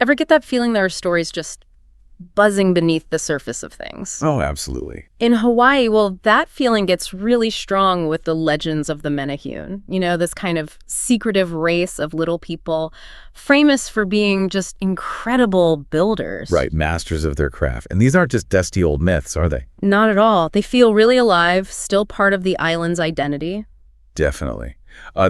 Ever get that feeling there are stories just buzzing beneath the surface of things? Oh, absolutely. In Hawaii, well, that feeling gets really strong with the legends of the Menehune. This kind of secretive race of little people, famous for being just incredible builders. Right, masters of their craft. And these aren't just dusty old myths, are they? Not at all. They feel really alive, still part of the island's identity. Definitely.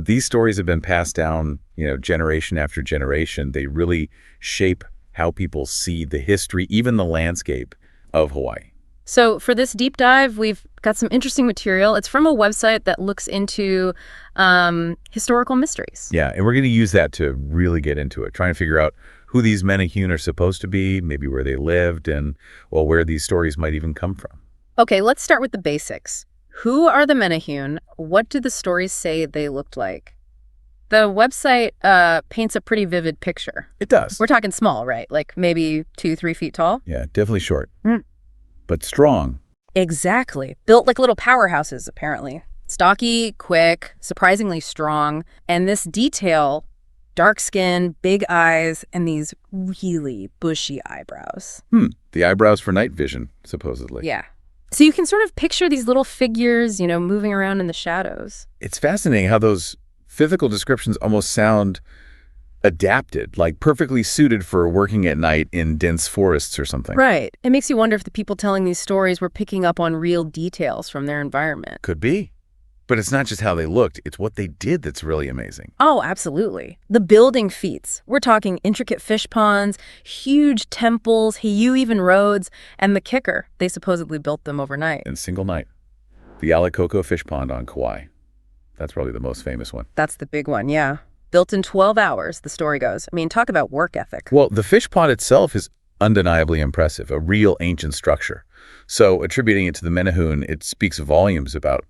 These stories have been passed down, generation after generation. They really shape how people see the history, even the landscape of Hawaii. So for this deep dive, we've got some interesting material. It's from a website that looks into historical mysteries. Yeah, and we're going to use that to really get into it, trying to figure out who these Menehune are supposed to be, maybe where they lived, and, well, where these stories might even come from. Okay, let's start with the basics. Who are the Menehune? What do the stories say they looked like? The website paints a pretty vivid picture. It does. We're talking small, right? Like maybe 2-3 feet tall? Yeah, definitely short, but strong. Exactly. Built like little powerhouses, apparently. Stocky, quick, surprisingly strong. And this detail, dark skin, big eyes, and these really bushy eyebrows. The eyebrows for night vision, supposedly. Yeah. So you can sort of picture these little figures, moving around in the shadows. It's fascinating how those physical descriptions almost sound adapted, like perfectly suited for working at night in dense forests or something. Right. It makes you wonder if the people telling these stories were picking up on real details from their environment. Could be. But it's not just how they looked, it's what they did that's really amazing. Oh, absolutely. The building feats. We're talking intricate fish ponds, huge temples, heiau-even roads, and the kicker, they supposedly built them overnight. In a single night. The Alikoko fish pond on Kauai. That's probably the most famous one. That's the big one, yeah. Built in 12 hours, the story goes. I mean, talk about work ethic. Well, the fish pond itself is undeniably impressive, a real ancient structure. So attributing it to the Menehune, it speaks volumes about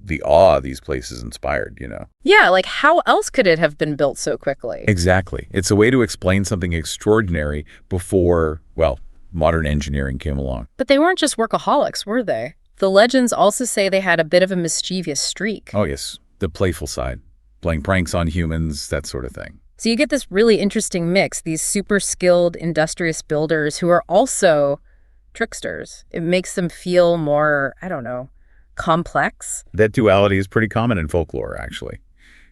the awe these places inspired, Yeah, like how else could it have been built so quickly? Exactly. It's a way to explain something extraordinary before, well, modern engineering came along. But they weren't just workaholics, were they? The legends also say they had a bit of a mischievous streak. Oh, yes. The playful side. Playing pranks on humans, that sort of thing. So you get this really interesting mix, these super skilled, industrious builders who are also tricksters. It makes them feel more, I don't know, complex. That duality is pretty common in folklore, actually.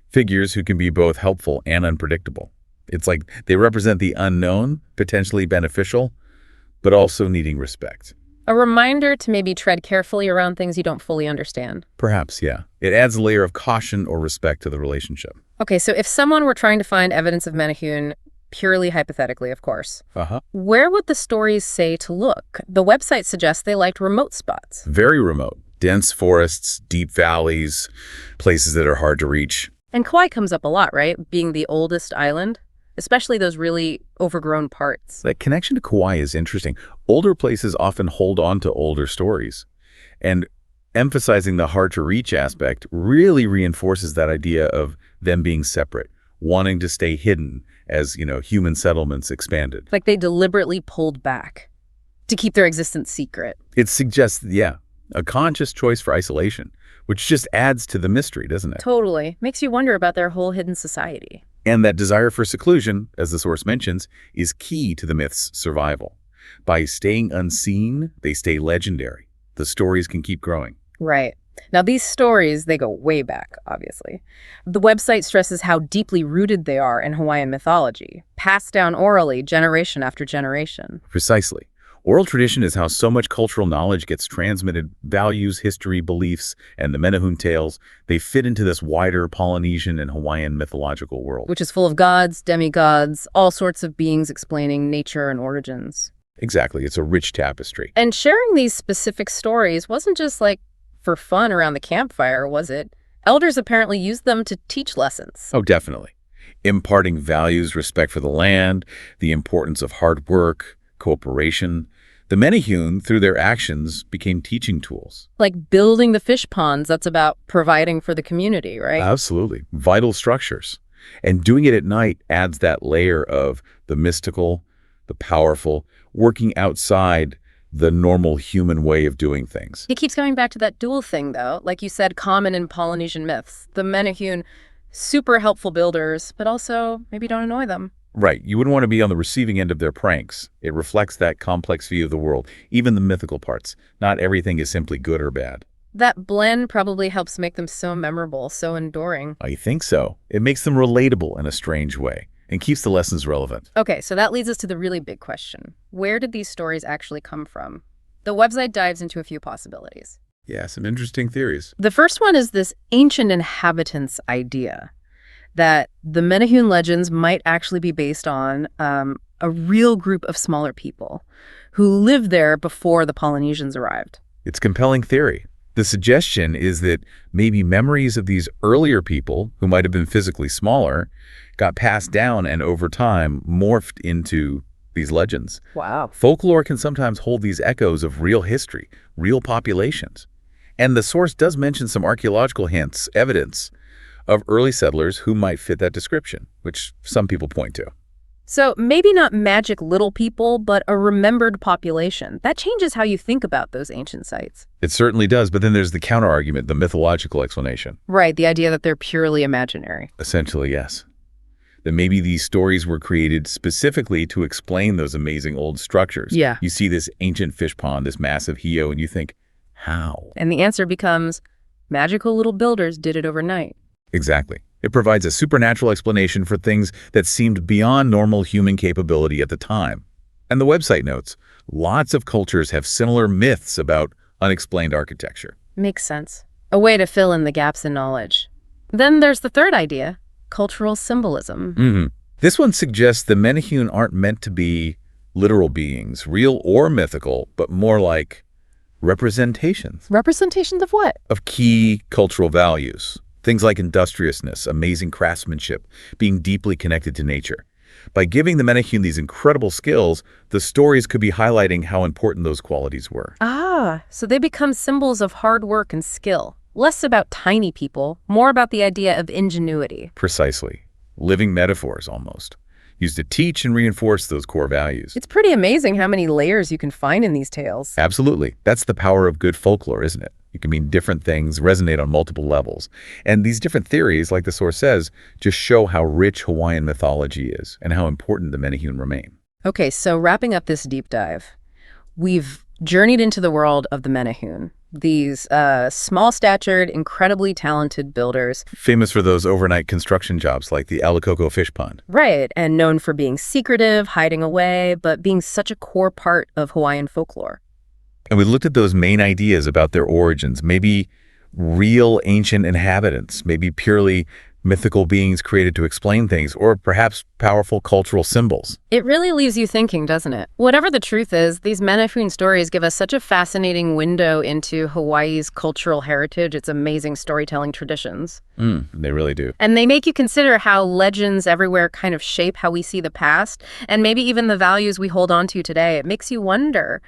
Figures who can be both helpful and unpredictable. It's like they represent the unknown, potentially beneficial, but also needing respect. A reminder to maybe tread carefully around things you don't fully understand. Perhaps, yeah. It adds a layer of caution or respect to the relationship. Okay, so if someone were trying to find evidence of Menehune, purely hypothetically, of course, where would the stories say to look? The website suggests they liked remote spots. Very remote. Dense forests, deep valleys, places that are hard to reach. And Kauai comes up a lot, right? Being the oldest island, especially those really overgrown parts. That connection to Kauai is interesting. Older places often hold on to older stories. And emphasizing the hard-to-reach aspect really reinforces that idea of them being separate, wanting to stay hidden as, human settlements expanded. Like they deliberately pulled back to keep their existence secret. It suggests, a conscious choice for isolation, which just adds to the mystery, doesn't it? Totally. Makes you wonder about their whole hidden society. And that desire for seclusion, as the source mentions, is key to the myth's survival. By staying unseen, they stay legendary. The stories can keep growing. Right. Now, these stories, they go way back, obviously. The website stresses how deeply rooted they are in Hawaiian mythology, passed down orally, generation after generation. Precisely. Oral tradition is how so much cultural knowledge gets transmitted. Values, history, beliefs, and the Menehune tales, they fit into this wider Polynesian and Hawaiian mythological world. Which is full of gods, demigods, all sorts of beings explaining nature and origins. Exactly. It's a rich tapestry. And sharing these specific stories wasn't just like for fun around the campfire, was it? Elders apparently used them to teach lessons. Oh, definitely. Imparting values, respect for the land, the importance of hard work, cooperation. The Menehune, through their actions, became teaching tools. Like building the fish ponds, that's about providing for the community, right? Absolutely. Vital structures. And doing it at night adds that layer of the mystical, the powerful, working outside the normal human way of doing things. He keeps coming back to that dual thing, though. Like you said, common in Polynesian myths. The Menehune, super helpful builders, but also maybe don't annoy them. Right. You wouldn't want to be on the receiving end of their pranks. It reflects that complex view of the world, even the mythical parts. Not everything is simply good or bad. That blend probably helps make them so memorable, so enduring. I think so. It makes them relatable in a strange way and keeps the lessons relevant. Okay, so that leads us to the really big question. Where did these stories actually come from? The website dives into a few possibilities. Yeah, some interesting theories. The first one is this ancient inhabitants idea that the Menehune legends might actually be based on a real group of smaller people who lived there before the Polynesians arrived. It's a compelling theory. The suggestion is that maybe memories of these earlier people, who might have been physically smaller, got passed down and over time morphed into these legends. Wow. Folklore can sometimes hold these echoes of real history, real populations. And the source does mention some archaeological hints, evidence of early settlers who might fit that description, which some people point to. So maybe not magic little people, but a remembered population. That changes how you think about those ancient sites. It certainly does, but then there's the counter-argument, the mythological explanation. Right, the idea that they're purely imaginary. Essentially, yes. That maybe these stories were created specifically to explain those amazing old structures. Yeah. You see this ancient fish pond, this massive heiau, and you think, how? And the answer becomes, magical little builders did it overnight. Exactly. It provides a supernatural explanation for things that seemed beyond normal human capability at the time. And the website notes, lots of cultures have similar myths about unexplained architecture. Makes sense. A way to fill in the gaps in knowledge. Then there's the third idea, cultural symbolism. This one suggests the Menehune aren't meant to be literal beings, real or mythical, but more like representations. Representations of what? Of key cultural values. Things like industriousness, amazing craftsmanship, being deeply connected to nature. By giving the Menehune these incredible skills, the stories could be highlighting how important those qualities were. Ah, so they become symbols of hard work and skill. Less about tiny people, more about the idea of ingenuity. Precisely. Living metaphors, almost. Used to teach and reinforce those core values. It's pretty amazing how many layers you can find in these tales. Absolutely. That's the power of good folklore, isn't it? It can mean different things, resonate on multiple levels. And these different theories, like the source says, just show how rich Hawaiian mythology is and how important the Menehune remain. Okay, so wrapping up this deep dive, we've journeyed into the world of the Menehune. These small-statured, incredibly talented builders. Famous for those overnight construction jobs like the Alacoco fish pond. Right, and known for being secretive, hiding away, but being such a core part of Hawaiian folklore. And we looked at those main ideas about their origins, maybe real ancient inhabitants, maybe purely mythical beings created to explain things, or perhaps powerful cultural symbols. It really leaves you thinking, doesn't it? Whatever the truth is, these Menehune stories give us such a fascinating window into Hawaii's cultural heritage, its amazing storytelling traditions. They really do. And they make you consider how legends everywhere kind of shape how we see the past, and maybe even the values we hold on to today. It makes you wonder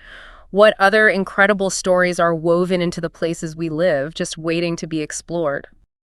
what other incredible stories are woven into the places we live, just waiting to be explored.